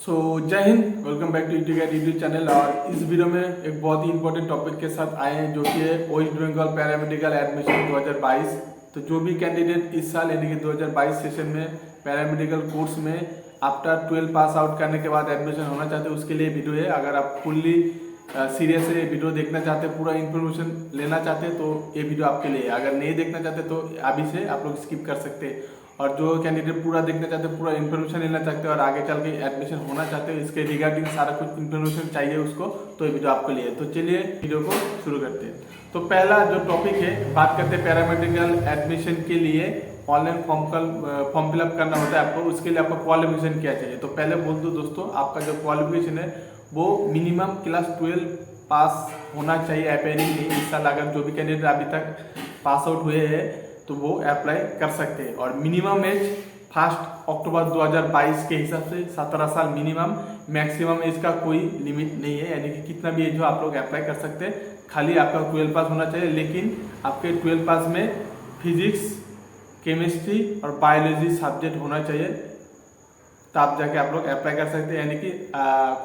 जय Hind, welcome back to YouTube channel. और इस वीडियो में एक बहुत ही इंपॉर्टेंट टॉपिक के साथ आए हैं जो कि है वेस्ट बंगाल पैरामेडिकल एडमिशन 2022। तो जो भी कैंडिडेट इस साल यानी कि 2022 सेशन में पैरामेडिकल कोर्स में आफ्टर 12 पास आउट करने के बाद एडमिशन होना चाहते हैं उसके लिए वीडियो है। अगर आप फुल्ली सीरियस है वीडियो देखना चाहते हैं, पूरा इन्फॉर्मेशन लेना चाहते हैं तो ये वीडियो आपके लिए है। अगर नहीं देखना चाहते तो अभी से आप लोग स्किप कर सकते हैं। और जो कैंडिडेट पूरा देखना चाहते हैं, पूरा इन्फॉर्मेशन लेना चाहते हैं और आगे चल के एडमिशन होना चाहते हैं, इसके रिगार्डिंग सारा कुछ इन्फॉर्मेशन चाहिए उसको, तो ये वीडियो आपके लिए। तो चलिए वीडियो को शुरू करते हैं। तो पहला जो टॉपिक है, बात करते हैं पैरामेडिकल एडमिशन के लिए ऑनलाइन फॉर्म फिलअप करना होता है आपको। उसके लिए आपका क्वालिफिकेशन क्या चाहिए। तो पहले बोल दो दोस्तों, आपका जो क्वालिफिकेशन है वो मिनिमम क्लास 12 पास होना चाहिए। अपेयरिंग नहीं, इस साल अगर जो भी कैंडिडेट अभी तक पास आउट हुए हैं तो वो अप्लाई कर सकते हैं। और मिनिमम एज 1 अक्टूबर 2022 के हिसाब से 17 साल मिनिमम। मैक्सिमम एज का कोई लिमिट नहीं है, यानी कि कितना भी एज हो आप लोग अप्लाई कर सकते हैं। खाली आपका 12 पास होना चाहिए, लेकिन आपके 12 पास में फिजिक्स, केमिस्ट्री और बायोलॉजी सब्जेक्ट होना चाहिए, तब जाके आप लोग अप्लाई कर सकते हैं। यानी कि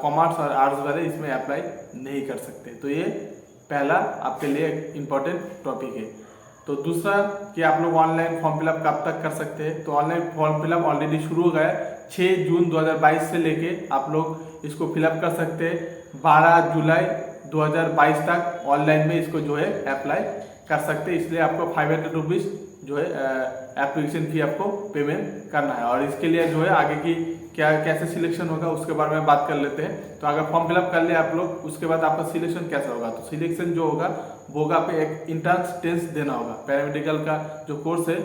कॉमर्स और आर्ट्स वाले इसमें अप्लाई नहीं कर सकते। तो ये पहला आपके लिए एक इम्पॉर्टेंट टॉपिक है। तो दूसरा कि आप लोग ऑनलाइन फॉर्म फिलअप कब तक कर सकते हैं। तो ऑनलाइन फॉर्म फिलअप ऑलरेडी शुरू हो गया है। 6 जून 2022 से लेके आप लोग इसको फिलअप कर सकते हैं। 12 जुलाई 2022 तक ऑनलाइन में इसको जो है अप्लाई कर सकते हैं। इसलिए आपको 500 रुपीज़ जो है एप्लीकेशन फी आपको पेमेंट करना है। और इसके लिए जो है आगे की क्या कैसे सिलेक्शन होगा उसके बारे में बात कर लेते हैं। तो अगर फॉर्म फिलअप कर लिया आप लोग, उसके बाद आपका सिलेक्शन कैसा होगा। तो सिलेक्शन जो होगा वो पे एक इंट्रेंस टेस्ट देना होगा। पैरामेडिकल का जो कोर्स है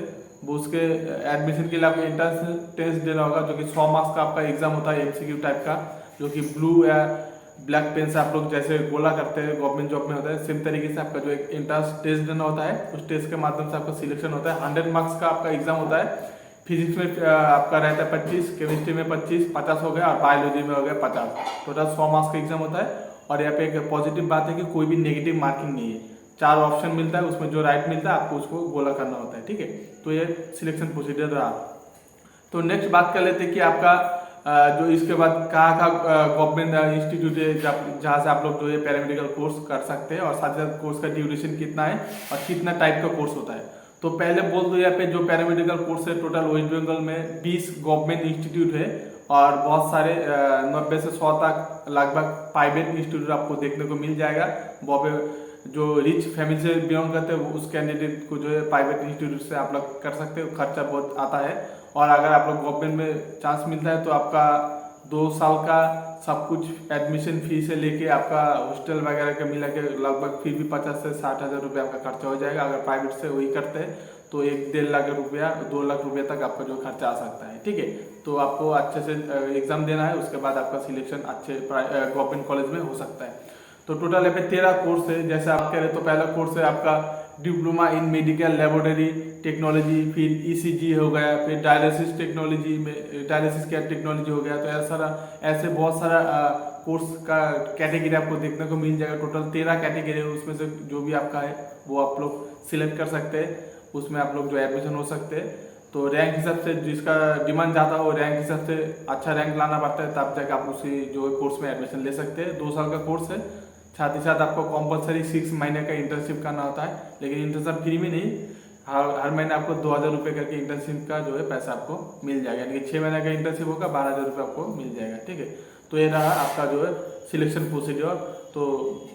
वो उसके एडमिशन के लिए आपको इंट्रेंस टेस्ट देना होगा, जो कि 100 मार्क्स का आपका एग्जाम होता है, MCQ टाइप का, जो कि ब्लू या ब्लैक पेन से आप लोग जैसे गोला करते हैं गवर्नमेंट जॉब में होता है, सेम तरीके से आपका जो एक इंट्रेंस टेस्ट देना होता है। उस टेस्ट के माध्यम से आपका सिलेक्शन होता है। 100 मार्क्स का आपका एग्जाम होता है। फिजिक्स में आपका रहता है 25, केमिस्ट्री में 25, 50 हो गया, और बायोलॉजी में हो गया 50। टोटल 100 मार्क्स का एग्जाम होता है। और यहाँ पे एक पॉजिटिव बात है कि कोई भी नेगेटिव मार्किंग नहीं है। 4 ऑप्शन मिलता है, उसमें जो राइट मिलता है आपको उसको गोला करना होता है, ठीक है। तो ये सिलेक्शन प्रोसीजर रहा। तो नेक्स्ट बात कर लेते हैं कि आपका जो इसके बाद कहाँ गवर्नमेंट इंस्टीट्यूट है जहाँ से आप लोग जो है पैरामेडिकल कोर्स कर सकते हैं, और साथ ही साथ कोर्स का ड्यूरेशन कितना है और कितना टाइप का कोर्स होता है। तो पहले बोल दो, यहाँ पे जो पैरामेडिकल कोर्स है टोटल वेस्ट बंगाल में 20 गवर्नमेंट इंस्टीट्यूट है, और बहुत सारे 90 से 100 तक लगभग प्राइवेट इंस्टीट्यूट आपको देखने को मिल जाएगा। वहाँ पे जो रिच फैमिली से बिलोंग करते हैं उस कैंडिडेट को जो है प्राइवेट इंस्टीट्यूट से आप लोग कर सकते हो, खर्चा बहुत आता है। और अगर आप लोग गवर्नमेंट में चांस मिलता है तो आपका 2 साल का सब कुछ एडमिशन फी से लेके आपका हॉस्टल वगैरह का मिला के लगभग फिर भी 50 से 60 हज़ार रुपये आपका खर्चा हो जाएगा। अगर प्राइवेट से वही करते हैं तो 1-1.5 लाख रुपया 2 लाख रुपये तक आपका जो खर्चा आ सकता है, ठीक है। तो आपको अच्छे से एग्जाम देना है, उसके बाद आपका सिलेक्शन अच्छे गवर्नमेंट कॉलेज में हो सकता है। तो टोटल यहाँ पे 13 कोर्स है। जैसे आप कह रहे तो पहला कोर्स है आपका diploma in medical laboratory technology, फिर ECG हो गया, फिर डायलिसिस टेक्नोलॉजी में डायलिसिस केयर टेक्नोलॉजी हो गया। तो ऐसे बहुत सारा कोर्स का कैटेगरी आपको देखने को मिल जाएगा। टोटल 13 कैटेगरी है, उसमें से जो भी आपका है वो आप लोग सिलेक्ट कर सकते हैं, उसमें आप लोग जो एडमिशन हो सकते हैं। तो रैंक हिसाब से जिसका डिमांड ज़्यादा हो, रैंक हिसाब से अच्छा रैंक लाना पड़ता है, तब जाकर आप उसी जो कोर्स में एडमिशन ले सकते हैं। 2 साल का कोर्स है, साथ ही साथ आपको कंपलसरी 6 महीने का इंटर्नशिप करना होता है। लेकिन इंटर्नशिप फ्री में नहीं, हर महीने आपको 2000 रुपये करके इंटर्नशिप का जो है पैसा आपको मिल जाएगा। यानी कि 6 महीने का इंटर्नशिप होगा, 12,000 रुपये आपको मिल जाएगा, ठीक है। तो ये रहा आपका जो है सिलेक्शन प्रोसीजर। तो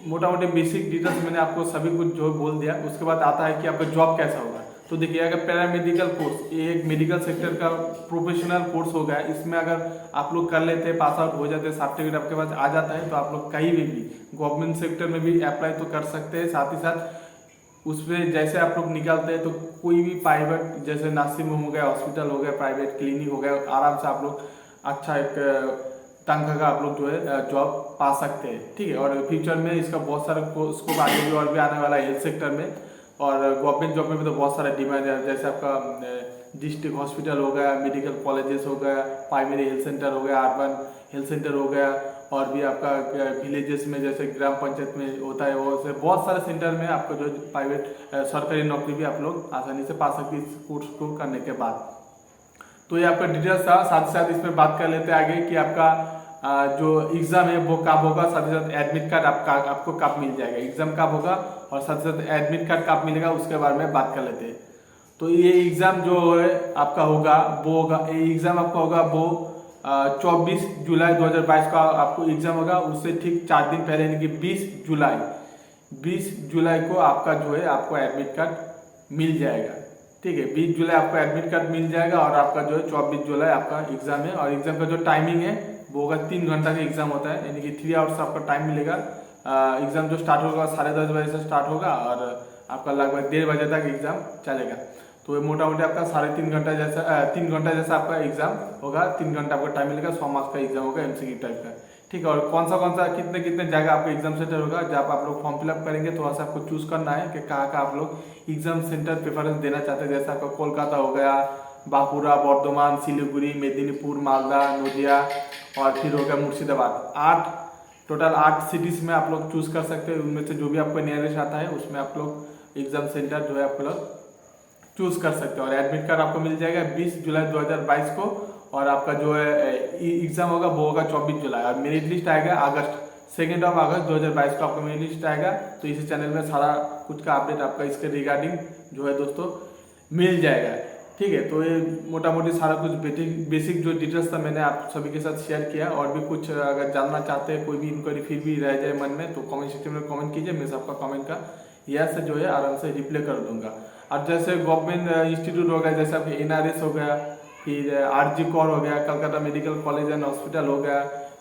मोटा मोटी बेसिक डिटेल्स मैंने आपको सभी कुछ जो बोल दिया। उसके बाद आता है कि आपका जॉब कैसा होगा। तो देखिए, अगर पैरामेडिकल कोर्स ये एक मेडिकल सेक्टर का प्रोफेशनल कोर्स हो गया, इसमें अगर आप लोग कर लेते हैं, पास आउट हो जाते हैं, सर्टिफिकेट आपके पास आ जाता है, तो आप लोग कहीं भी गवर्नमेंट सेक्टर में भी अप्लाई तो कर सकते हैं। साथ ही साथ उसमें जैसे आप लोग निकालते हैं तो कोई भी प्राइवेट जैसे नर्सिंग होम हो गया, हॉस्पिटल हो गया, प्राइवेट क्लिनिक हो गया, आराम से आप लोग अच्छा एक तनख्वाह का आप लोग जो है जॉब पा सकते हैं, ठीक है। और फ्यूचर में इसका बहुत सारा स्कोप आगे भी और भी आने वाला है हेल्थ सेक्टर में। और गवर्नमेंट जॉब में भी तो बहुत सारा डिमांड है। जैसे आपका डिस्ट्रिक्ट हॉस्पिटल हो गया, मेडिकल कॉलेजेस हो गया, प्राइमरी हेल्थ सेंटर हो गया, अर्बन हेल्थ सेंटर हो गया, और भी आपका विलेजेस में जैसे ग्राम पंचायत में होता है, वो से बहुत सारे सेंटर में आपको जो प्राइवेट सरकारी नौकरी भी आप लोग आसानी से पा सकते हैं इस कोर्स को करने के बाद। तो ये आपका डिटेल्स था। साथ ही साथ इसमें बात कर लेते हैं आगे कि आपका जो एग्ज़ाम है वो कब होगा, साथ ही साथ एडमिट कार्ड आपको कब मिल जाएगा, एग्ज़ाम कब होगा और साथ ही साथ एडमिट कार्ड कब मिलेगा, उसके बारे में बात कर लेते हैं। तो ये एग्ज़ाम जो है आपका होगा वो होगा, ये एग्ज़ाम आपका होगा वो 24 जुलाई 2022 का आपको एग्ज़ाम होगा। उससे ठीक 4 दिन पहले यानी कि 20 जुलाई को आपका जो है आपको एडमिट कार्ड मिल जाएगा। ठीक है, 20 जुलाई आपको एडमिट कार्ड मिल जाएगा और आपका जो है 24 जुलाई आपका एग्ज़ाम है। और एग्ज़ाम का जो टाइमिंग है वो होगा 3 घंटा का एग्ज़ाम होता है, यानी कि 3 आवर्स आपका टाइम मिलेगा। एग्ज़ाम जो स्टार्ट होगा 10:30 बजे से स्टार्ट होगा और आपका लगभग 1:30 बजे तक एग्ज़ाम चलेगा। तो मोटा मोटी आपका 3.5 घंटा जैसा 3 घंटा जैसा आपका एग्ज़ाम होगा। 3 घंटा आपका टाइम मिलेगा। 100 मार्क्स का एग्ज़ाम होगा, MCQ टाइप का। ठीक है, और कौन सा कितने कितने जगह आपका एग्जाम सेंटर होगा, जब आप लोग फॉर्म फिलअप करेंगे थोड़ा सा आपको चूज करना है कि कहाँ का आप लोग एग्जाम सेंटर प्रेफरेंस देना चाहते हैं। जैसे आपका कोलकाता हो गया, बांकुड़ा, बर्धमान, सिलीगुड़ी, मेदिनीपुर, मालदा, नदिया और फिर हो गया मुर्शिदाबाद। टोटल 8 सिटीज में आप लोग चूज कर सकते हैं। उनमें से जो भी आपको नियरेस्ट आता है उसमें आप लोग एग्जाम सेंटर जो है आप लोग चूज कर सकते हैं। और एडमिट कार्ड आपको मिल जाएगा 20 जुलाई 2022 को। और आपका जो है एग्जाम होगा वो होगा 24 जुलाई। और मेरिट लिस्ट आएगा अगस्त 2 अगस्त 2022 को आपका मेरिट लिस्ट आएगा। तो इसी चैनल में सारा कुछ का अपडेट आपका इसके रिगार्डिंग जो है दोस्तों मिल जाएगा। ठीक है, तो ये मोटा मोटी सारा कुछ बेसिक जो डिटेल्स था मैंने आप सभी के साथ शेयर किया। और भी कुछ अगर जानना चाहते हैं, कोई भी इंक्वायरी फिर भी रह जाए मन में, तो कमेंट सेक्शन में कमेंट कीजिए। मैं सबका कमेंट का यस जो है आराम से रिप्लाई कर दूंगा। और जैसे गवर्नमेंट इंस्टीट्यूट हो गया, जैसे आपके NRS हो गया, फिर RG कौर हो गया, Calcutta medical college and hospital हो गया,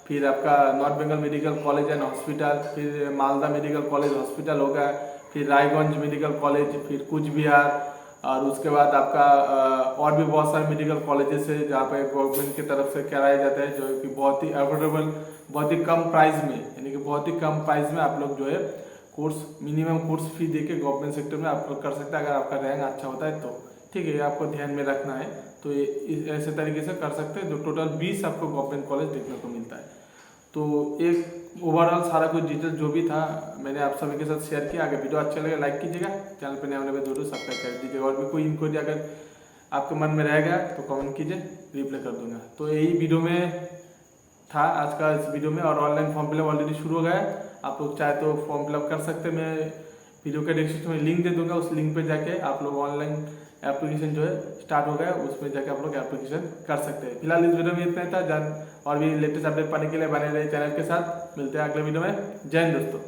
फिर आपका north Bengal medical college and hospital, फिर मालदा मेडिकल कॉलेज हॉस्पिटल हो गया, फिर रायगंज मेडिकल कॉलेज, फिर कुछ बिहार। और उसके बाद आपका और भी बहुत सारे मेडिकल कॉलेजेस है जहाँ पे गवर्नमेंट की तरफ से कराया जाता है, जो कि बहुत ही अफोर्डेबल, बहुत ही कम प्राइस में, यानी कि बहुत ही कम प्राइस में आप लोग जो है कोर्स मिनिमम कोर्स फी देके गवर्नमेंट सेक्टर में आप लोग कर सकते हैं। अगर आपका रैंक अच्छा होता है तो ठीक है, आपको ध्यान में रखना है। तो ये ऐसे तरीके से कर सकते हैं। जो टोटल 20 आपको गवर्नमेंट कॉलेज देखने को मिलता है। तो एक ओवरऑल सारा कुछ डिटेल जो भी था मैंने आप सभी के साथ शेयर किया। अगर वीडियो अच्छा लगे लाइक कीजिएगा, चैनल पर नए होने पर जरूर सब्सक्राइब कर दीजिएगा। और भी कोई इंक्वायरी अगर आपके मन में रहेगा तो कमेंट कीजिए, रिप्लाई कर दूंगा। तो यही वीडियो में था आज का इस वीडियो में। और ऑनलाइन फॉर्म फिलअप ऑलरेडी शुरू हो गया है, आप लोग चाहे तो फॉर्म फिलअप कर सकते हैं। मैं वीडियो के डिस्क्रिप्शन में लिंक दे दूंगा, उस लिंक पे जाके आप लोग ऑनलाइन एप्लीकेशन जो है स्टार्ट हो गया है, उसमें जाके आप लोग एप्लीकेशन कर सकते हैं। फिलहाल इस वीडियो में इतना ही था। और भी लेटेस्ट अपडेट पाने के लिए बने रहे चैनल के साथ। मिलते हैं अगले वीडियो में। जय हिंद दोस्तों।